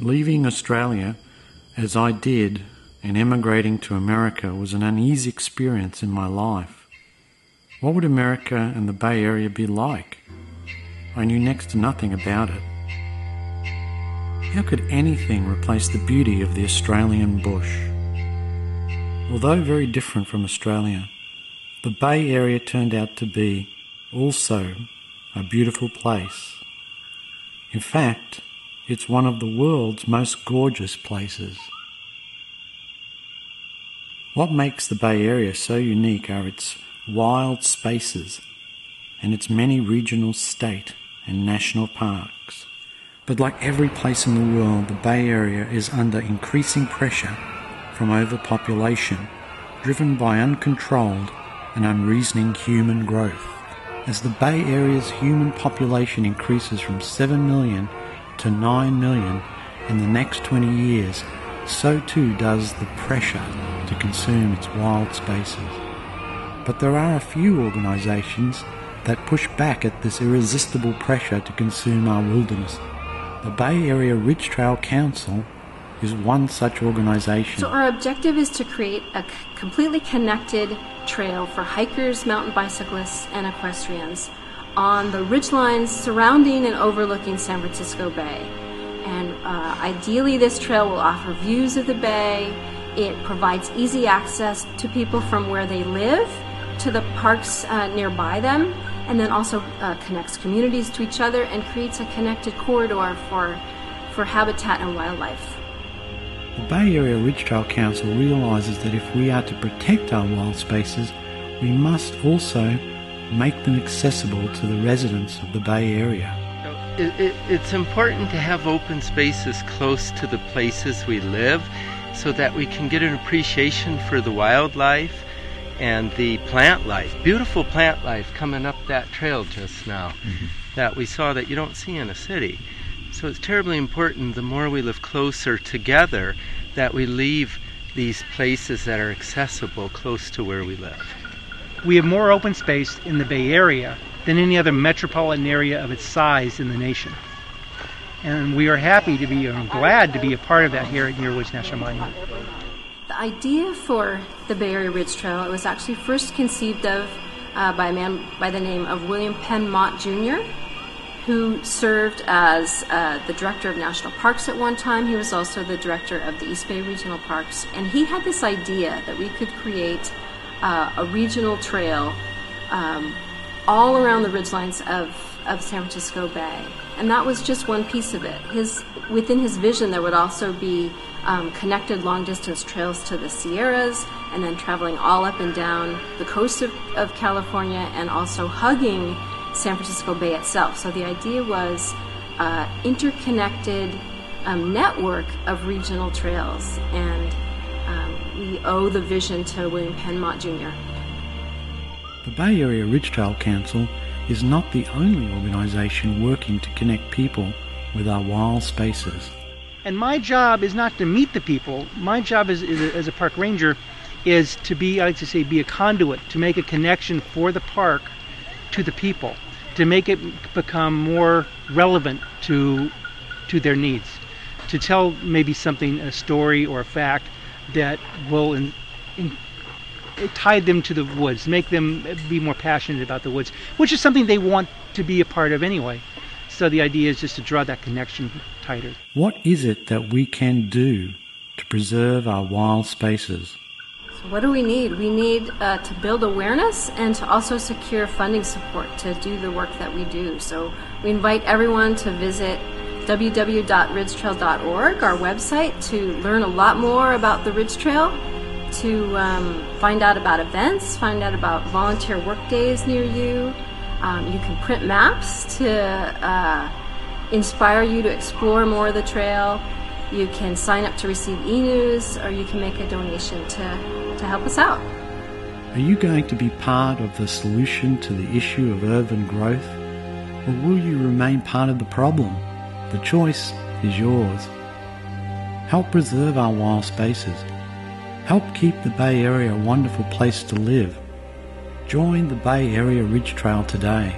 Leaving Australia, as I did, and emigrating to America was an uneasy experience in my life. What would America and the Bay Area be like? I knew next to nothing about it. How could anything replace the beauty of the Australian bush? Although very different from Australia, the Bay Area turned out to be also a beautiful place. In fact, it's one of the world's most gorgeous places. What makes the Bay Area so unique are its wild spaces and its many regional, state and national parks. But like every place in the world, the Bay Area is under increasing pressure from overpopulation, driven by uncontrolled and unreasoning human growth. As the Bay Area's human population increases from 7 million to 9 million in the next 20 years, so too does the pressure to consume its wild spaces. But there are a few organisations that push back at this irresistible pressure to consume our wilderness. The Bay Area Ridge Trail Council is one such organisation. So our objective is to create a completely connected trail for hikers, mountain bicyclists, and equestrians on the ridgelines surrounding and overlooking San Francisco Bay. And ideally this trail will offer views of the bay. It provides easy access to people from where they live to the parks nearby them, and then also connects communities to each other and creates a connected corridor for habitat and wildlife. The Bay Area Ridge Trail Council realises that if we are to protect our wild spaces, we must also make them accessible to the residents of the Bay Area. It's important to have open spaces close to the places we live so that we can get an appreciation for the wildlife and the plant life, beautiful plant life coming up that trail just now that we saw that you don't see in a city. So it's terribly important, the more we live closer together, that we leave these places that are accessible close to where we live. We have more open space in the Bay Area than any other metropolitan area of its size in the nation. And we are happy to be, and glad to be a part of that here at Muir Woods National Monument. The idea for the Bay Area Ridge Trail, it was actually first conceived of by a man by the name of William Penn Mott Jr., who served as the director of national parks at one time. He was also the director of the East Bay Regional Parks. And he had this idea that we could create a regional trail all around the ridgelines of San Francisco Bay. And that was just one piece of it. Within his vision, there would also be connected long-distance trails to the Sierras, and then traveling all up and down the coast of California, and also hugging San Francisco Bay itself. So the idea was interconnected network of regional trails, and we owe the vision to William Penn Mott Jr. The Bay Area Ridge Trail Council is not the only organisation working to connect people with our wild spaces. And my job is not to meet the people. My job as a park ranger is to be, I like to say, be a conduit, to make a connection for the park to the people, to make it become more relevant to their needs, to tell maybe something, a story or a fact that will tie them to the woods, make them be more passionate about the woods, which is something they want to be a part of anyway. So the idea is just to draw that connection tighter. What is it that we can do to preserve our wild spaces? So what do we need? We need to build awareness and to also secure funding support to do the work that we do. So we invite everyone to visit www.ridgetrail.org, our website, to learn a lot more about the Ridge Trail, to find out about events, find out about volunteer work days near you. You can print maps to inspire you to explore more of the trail. You can sign up to receive e-news, or you can make a donation to help us out. Are you going to be part of the solution to the issue of urban growth, or will you remain part of the problem? The choice is yours. Help preserve our wild spaces. Help keep the Bay Area a wonderful place to live. Join the Bay Area Ridge Trail today.